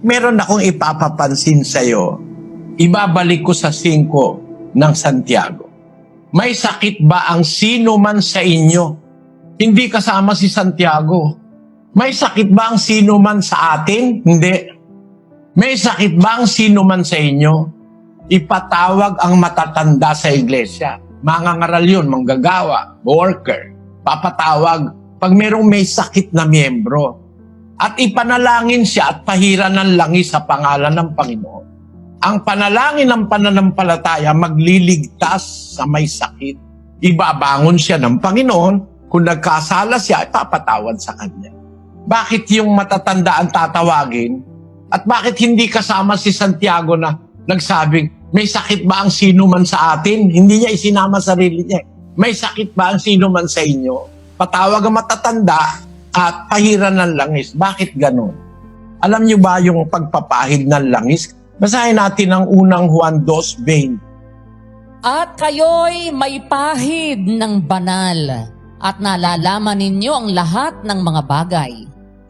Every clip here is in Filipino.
Meron akong ipapapansin sa'yo. Ibabalik ko sa 5 ng Santiago. May sakit ba ang sino man sa inyo? Hindi kasama si Santiago. May sakit ba ang sino man sa atin? Hindi. May sakit ba ang sino man sa inyo? Ipatawag ang matatanda sa iglesia. Mangangaral yun, manggagawa, worker. Papatawag pag merong may sakit na miyembro. At ipanalangin siya at pahiran ng langis sa pangalan ng Panginoon. Ang panalangin ng pananampalataya magliligtas sa may sakit. Ibabangon siya ng Panginoon. Kung nagkasala siya, ipapatawad sa kanya. Bakit yung matatanda ang tatawagin? At bakit hindi kasama si Santiago na nagsabing, may sakit ba ang sino man sa atin? Hindi niya isinama sarili niya. May sakit ba ang sino man sa inyo? Patawag ang matatanda at pahiran ng langis. Bakit ganun? Alam niyo ba yung pagpapahid ng langis? Basahin natin ang unang Juan 2:20. At kayo'y may pahid ng banal at nalalaman ninyo ang lahat ng mga bagay.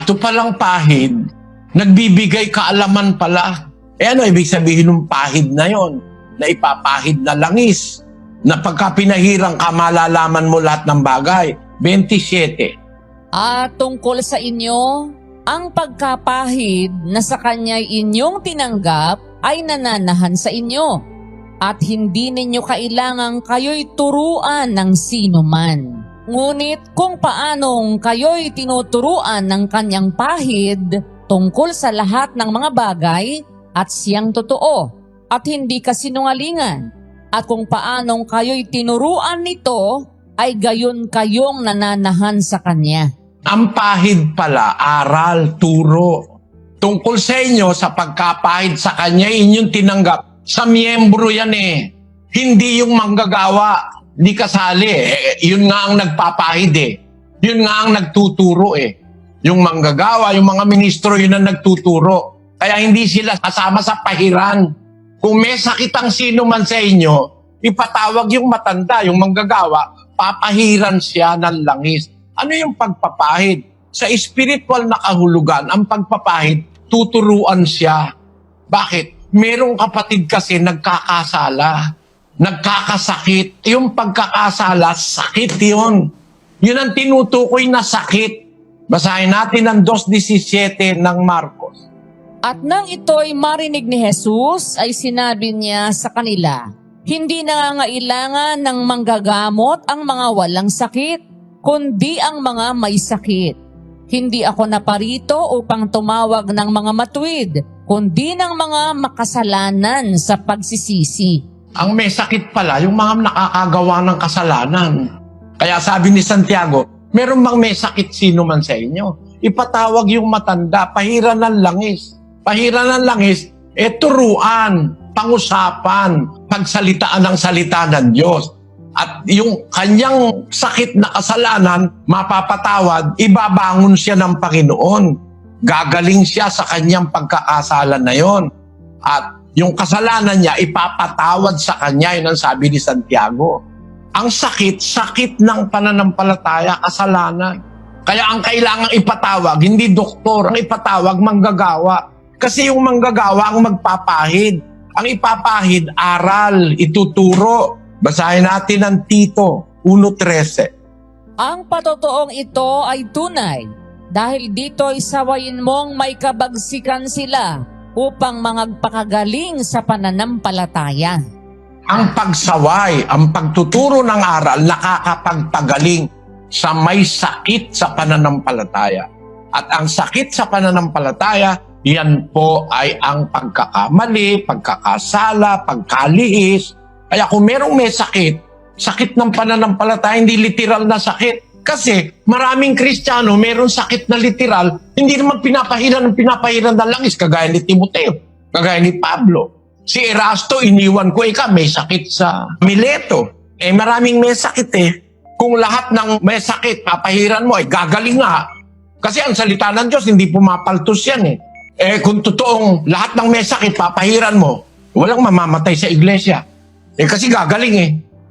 Ito palang pahid, nagbibigay kaalaman pala. Ano ibig sabihin ng pahid na yon? Na ipapahid na langis. Na pagka pinahirang ka, malalaman mo lahat ng bagay. 27. At tungkol sa inyo, ang pagkapahid na sa kanya'y inyong tinanggap ay nananahan sa inyo. At hindi ninyo kailangang kayo'y turuan ng sino man. Ngunit kung paanong kayo'y tinuturuan ng kanyang pahid tungkol sa lahat ng mga bagay at siyang totoo at hindi kasinungalingan. At kung paanong kayo'y tinuruan nito ay gayon kayong nananahan sa kanya. Ang pahid pala, aral, turo. Tungkol sa inyo, sa pagkapahid sa kanya, inyong tinanggap. Sa miyembro yan eh. Hindi yung manggagawa. Di kasali eh. Yun nga ang nagpapahid eh. Yun nga ang nagtuturo eh. Yung manggagawa, yung mga ministro, yun ang nagtuturo. Kaya hindi sila kasama sa pahiran. Kung may sakit ang sino man sa inyo, ipatawag yung matanda, yung manggagawa, papahiran siya ng langis. Ano yung pagpapahid? Sa spiritual na kahulugan, ang pagpapahid, tuturuan siya. Bakit? Merong kapatid kasi nagkakasala, nagkakasakit. Yung pagkakasala, sakit yun. Yun ang tinutukoy na sakit. Basahin natin ang 2:17 ng Marcos. At nang ito'y marinig ni Jesus, ay sinabi niya sa kanila, hindi nangangailangan ng manggagamot ang mga walang sakit, kundi ang mga may sakit. Hindi ako naparito upang tumawag ng mga matuwid, kundi ng mga makasalanan sa pagsisisi. Ang may sakit pala, yung mga nakakagawa ng kasalanan. Kaya sabi ni Santiago, meron bang may sakit sino man sa inyo? Ipatawag yung matanda, pahiran ng langis. Pahiran ng langis, turuan, pangusapan, pagsalitaan ng salita ng Diyos. At yung kanyang sakit na kasalanan, mapapatawad, ibabangon siya ng Panginoon. Gagaling siya sa kanyang pagkakasala na yon. At yung kasalanan niya, ipapatawad sa kanya, yun ang sabi ni Santiago. Ang sakit, sakit ng pananampalataya, kasalanan. Kaya ang kailangang ipatawag, hindi doktor, ang ipatawag, manggagawa. Kasi yung manggagawa ang magpapahid. Ang ipapahid, aral, ituturo. Basahin natin ang Tito 1:13. Ang patotoong ito ay tunay, dahil dito'y sawayin mong may kabagsikan sila upang mangagpakagaling sa pananampalataya. Ang pagsaway, ang pagtuturo ng aral, nakakapagpagaling sa may sakit sa pananampalataya. At ang sakit sa pananampalataya, yan po ay ang pagkakamali, pagkakasala, pagkalihis. Kaya kung merong may sakit, sakit ng pananampalataya, hindi literal na sakit. Kasi maraming Kristiyano, merong sakit na literal, hindi naman pinapahiran ng langis, kagaya ni Timoteo, kagaya ni Pablo. Si Erasto, iniwan ko, may sakit sa Mileto. Maraming may sakit eh. Kung lahat ng may sakit, papahiran mo, gagaling nga. Kasi ang salita ng Diyos, hindi pumapaltos yan eh. Kung totoong lahat ng may sakit, papahiran mo, walang mamamatay sa iglesia. Kasi gagaling eh.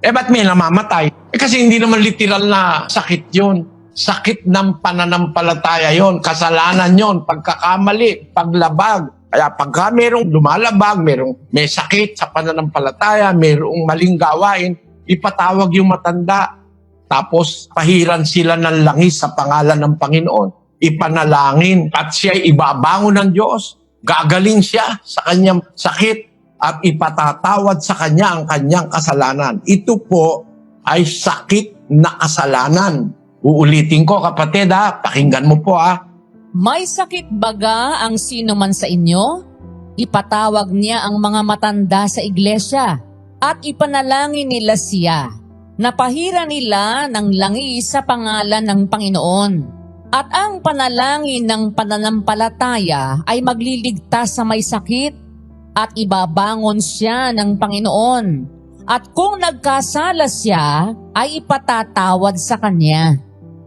Ba't may namamatay? Kasi hindi naman literal na sakit yun. Sakit ng pananampalataya yon, kasalanan yon, pagkakamali, paglabag. Kaya pagka merong lumalabag, may sakit sa pananampalataya, merong maling gawain, ipatawag yung matanda. Tapos pahiran sila ng langis sa pangalan ng Panginoon. Ipanalangin at siya'y ibabangon ng Diyos. Gagaling siya sa kanyang sakit at ipatatawad sa kanya ang kanyang kasalanan. Ito po ay sakit na kasalanan. Uulitin ko kapatid pakinggan mo po May sakit baga ang sino man sa inyo? Ipatawag niya ang mga matanda sa iglesia at ipanalangin nila siya. Napahira nila ng langis sa pangalan ng Panginoon. At ang panalangin ng pananampalataya ay magliligtas sa may sakit at ibabangon siya ng Panginoon. At kung nagkasala siya, ay ipatatawad sa kanya.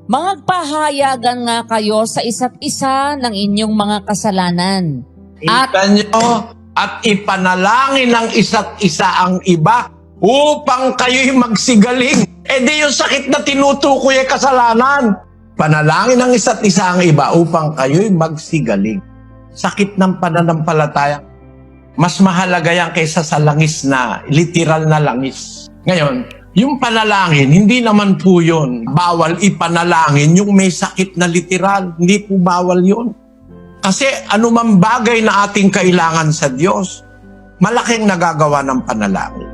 Magpahayagan nga kayo sa isa't isa ng inyong mga kasalanan. Kita nyo, at ipanalangin ng isa't isa ang iba upang kayo'y magsigaling. Di yung sakit na tinutukoy ay kasalanan. Panalangin ng isa't isa ang iba upang kayo'y magsigaling. Sakit ng pananampalataya, mas mahalaga yan kaysa sa langis na, literal na langis. Ngayon, yung panalangin, hindi naman po yun. Bawal ipanalangin yung may sakit na literal. Hindi po bawal yun. Kasi anumang bagay na ating kailangan sa Diyos, malaking nagagawa ng panalangin.